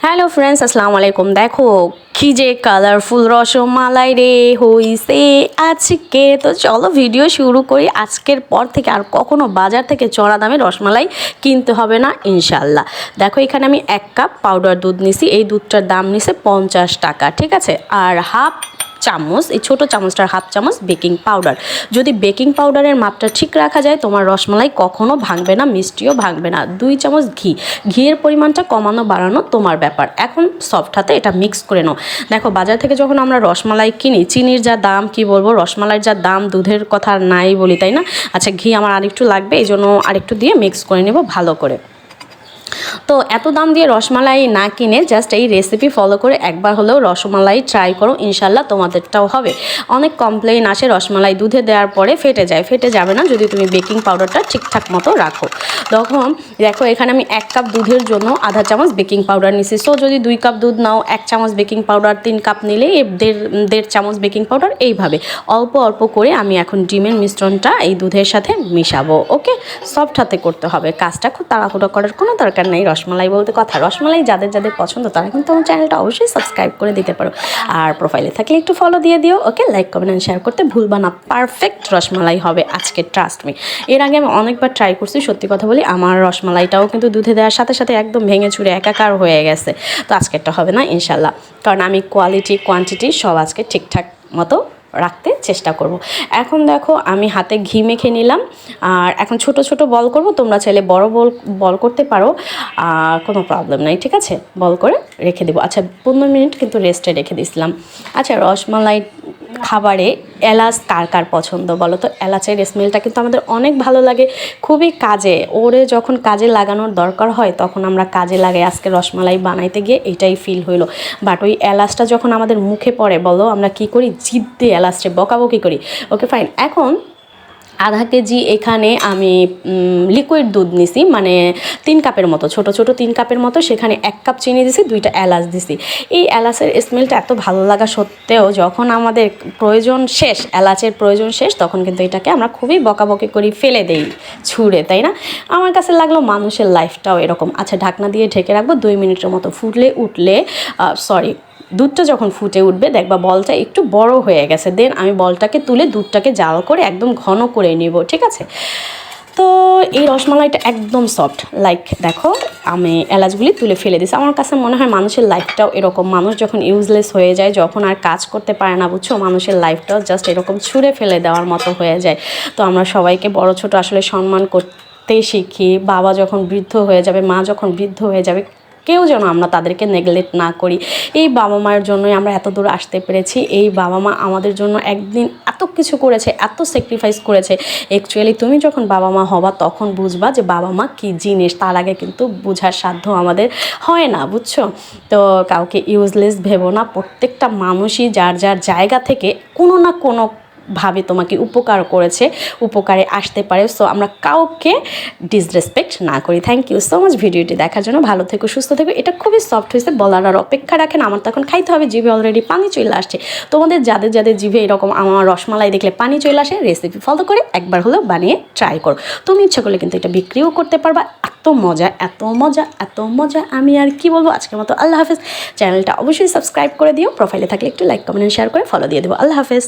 Hello friends, আসসালামু আলাইকুম। দেখো কি যে কালারফুল রসমালাই রে হইছে আজকে। তো চলো ভিডিও শুরু করি। আজকের পর থেকে আর কখনো বাজার থেকে চড়া দামে রসমালাই কিনতে হবে না ইনশাল্লাহ। দেখো এখানে আমি 1 কাপ পাউডার দুধ নিছি। এই দুধটার দাম নিছে 50 টাকা, ঠিক আছে। আর হাফ চামচ, এই ছোটো চামচটার হাফ চামচ বেকিং পাউডার। যদি বেকিং পাউডারের মাপটা ঠিক রাখা যায় তোমার রসমালাই কখনো ভাঙবে না, মিষ্টিও ভাঙবে না। 2 চামচ ঘি, ঘিয়ের পরিমাণটা কমানো বাড়ানো তোমার ব্যাপার। এখন সফট হাতে এটা মিক্স করে নাও। দেখো বাজার থেকে যখন আমরা রসমালাই কিনি, চিনির যা দাম কি বলবো, রসমালাইয়ের যা দাম, দুধের কথা নাই বলি, তাই না? আচ্ছা, ঘি আমার আরেকটু লাগবে, এই জন্য আরেকটু দিয়ে মিক্স করে নেব ভালো করে। তো এত দাম দিয়ে রসমালাই না কিনে জাস্ট এই রেসিপি ফলো করে একবার হলেও রসমালাই ট্রাই করো, ইনশাল্লাহ তোমাদেরটাও হবে। অনেক কমপ্লেইন আসে রসমালাই দুধে দেওয়ার পরে ফেটে যায়। ফেটে যাবে না যদি তুমি বেকিং পাউডারটা ঠিকঠাক মতো রাখো। তখন দেখো এখানে আমি 1 কাপ দুধের জন্য আধা চামচ বেকিং পাউডার নিছি। সো যদি 2 কাপ দুধ নাও, 1 চামচ বেকিং পাউডার, 3 কাপ নিলে দেড় চামচ বেকিং পাউডার। এইভাবে অল্প অল্প করে আমি এখন ডিমের মিশ্রণটা এই দুধের সাথে মিশাবো। ওকে, সফট হাতে করতে হবে কাজটা, খুব তাড়াহুড়ো করার কোনো দরকার নেই। রসমালাই বলতে কথা, রসমালাই যাদের যাদের পছন্দ তারা কিন্তু আমার চ্যানেলটা অবশ্যই সাবস্ক্রাইব করে দিতে পারো। আর প্রোফাইলে থাকলে একটু ফলো দিয়ে দিও। ওকে, লাইক কমেন্ট অ্যান্ড শেয়ার করতে ভুলবা না। পারফেক্ট রসমালাই হবে আজকে, ট্রাস্ট মি। এর আগে আমি অনেকবার ট্রাই করছি, সত্যি কথা বলি আমার রসমালাইটাও কিন্তু দুধে দেওয়ার সাথে সাথে একদম ভেঙে চুরে একাকার হয়ে গেছে। তো আজকেরটা হবে না ইনশাল্লাহ, কারণ আমি কোয়ালিটি কোয়ান্টিটি সব আজকে ঠিকঠাক মতো রাখতে চেষ্টা করব। এখন দেখো আমি হাতে ঘি মেখে নিলাম। আর এখন ছোট ছোট বল করব, তোমরা চাইলে বড় বল করতে পারো, কোনো প্রবলেম নাই, ঠিক আছে। বল করে রেখে দেবো। আচ্ছা, 15 মিনিট কিন্তু রেস্টে রেখে দিয়েছিলাম। আচ্ছা, রসমালাই খাবারে এলাচ কার কার পছন্দ বলো তো? এলাচের স্মেলটা কিন্তু আমাদের অনেক ভালো লাগে, খুবই কাজে ওরে যখন কাজে লাগানোর দরকার হয় তখন আমরা কাজে লাগাই। আজকে রসমালাই বানাইতে গিয়ে এটাই ফিল হইলো। বাট ওই এলাচটা যখন আমাদের মুখে পড়ে, বলো আমরা কি করি? জিদ দিয়ে এলাচটা বকাবকি করি। Okay fine. এখন আধা কেজি এখানে আমি লিকুইড দুধ নিছি, মানে 3 কাপের মতো, ছোট ছোট 3 কাপের মতো। সেখানে 1 কাপ চিনি দিছি, 2টা এলাচ দিছি। এই এলাচের স্মেলটা এত ভালো লাগা সত্ত্বেও যখন আমাদের প্রয়োজন শেষ, এলাচের প্রয়োজন শেষ, তখন কিন্তু এটাকে আমরা খুবই বকাবকি করি, ফেলে দেই ছুঁড়ে, তাই না? আমার কাছে লাগলো মানুষের লাইফটাও এরকম। আচ্ছা, ঢাকনা দিয়ে ঢেকে রাখবো 2 মিনিটের মতো। দুধটা যখন ফুটে উঠবে দেখবা বলটা একটু বড় হয়ে গেছে। দেন আমি বলটাকে তুলে দুধটাকে জাল করে একদম ঘন করে নিব, ঠিক আছে। তো এই রসমালাইটা একদম সফট, লাইক দেখো আমি এলাচগুলি তুলে ফেলে দিছি। আমার কাছে মনে হয় মানুষের লাইফটাও এরকম। মানুষ যখন ইউজলেস হয়ে যায়, যখন আর কাজ করতে পারে না, বুঝছো, মানুষের লাইফটাও জাস্ট এরকম ছুঁড়ে ফেলে দেওয়ার মতো হয়ে যায়। তো আমরা সবাইকে বড় ছোট আসলে সম্মান করতে শিখি। বাবা যখন বৃদ্ধ হয়ে যাবে, মা যখন বৃদ্ধ হয়ে যাবে, কেউ যেন আমরা তাদেরকে নেগলেক্ট না করি। এই বাবা মায়ের জন্যই আমরা এত দূর আসতে পেরেছি। এই বাবা মা আমাদের জন্য একদিন এত কিছু করেছে, এত স্যাক্রিফাইস করেছে। অ্যাকচুয়ালি তুমি যখন বাবা মা হবা তখন বুঝবা যে বাবা মা কী জিনিস। তার আগে কিন্তু বোঝার সাধ্য আমাদের হয় না, বুঝছো। তো কাউকে ইউজলেস ভেবো না। প্রত্যেকটা মানুষই যার যার জায়গা থেকে কোনো না কোনো ভাবে তোমাকে উপকার করেছে, উপকারে আসতে পারে। সো আমরা কাউকে ডিসরেসপেক্ট না করি। থ্যাংক ইউ সো মাচ ভিডিওটি দেখার জন্য। ভালো থেকো, সুস্থ থেকো। এটা খুবই সফট হয়েছে, বলার আর অপেক্ষা রাখেন। আমার তখন খাইতে হবে, জিভে অলরেডি পানি চলে আসছে। তোমাদের যাদের যাদের জিভে এরকম আমার রসমালাই দেখলে পানি চলে আসে, রেসিপি ফলো করে একবার হলেও বানিয়ে ট্রাই করো। তুমি ইচ্ছা করলে কিন্তু এটা বিক্রিও করতে পারবা। এত মজা, এত মজা, এত মজা, আমি আর কি বলবো। আজকের মতো আল্লাহ হাফেজ। চ্যানেলটা অবশ্যই সাবস্ক্রাইব করে দিও। প্রোফাইলে থাকলে একটু লাইক কমেন্ট শেয়ার করে ফলো দিয়ে দেবো। আল্লাহ হাফেজ।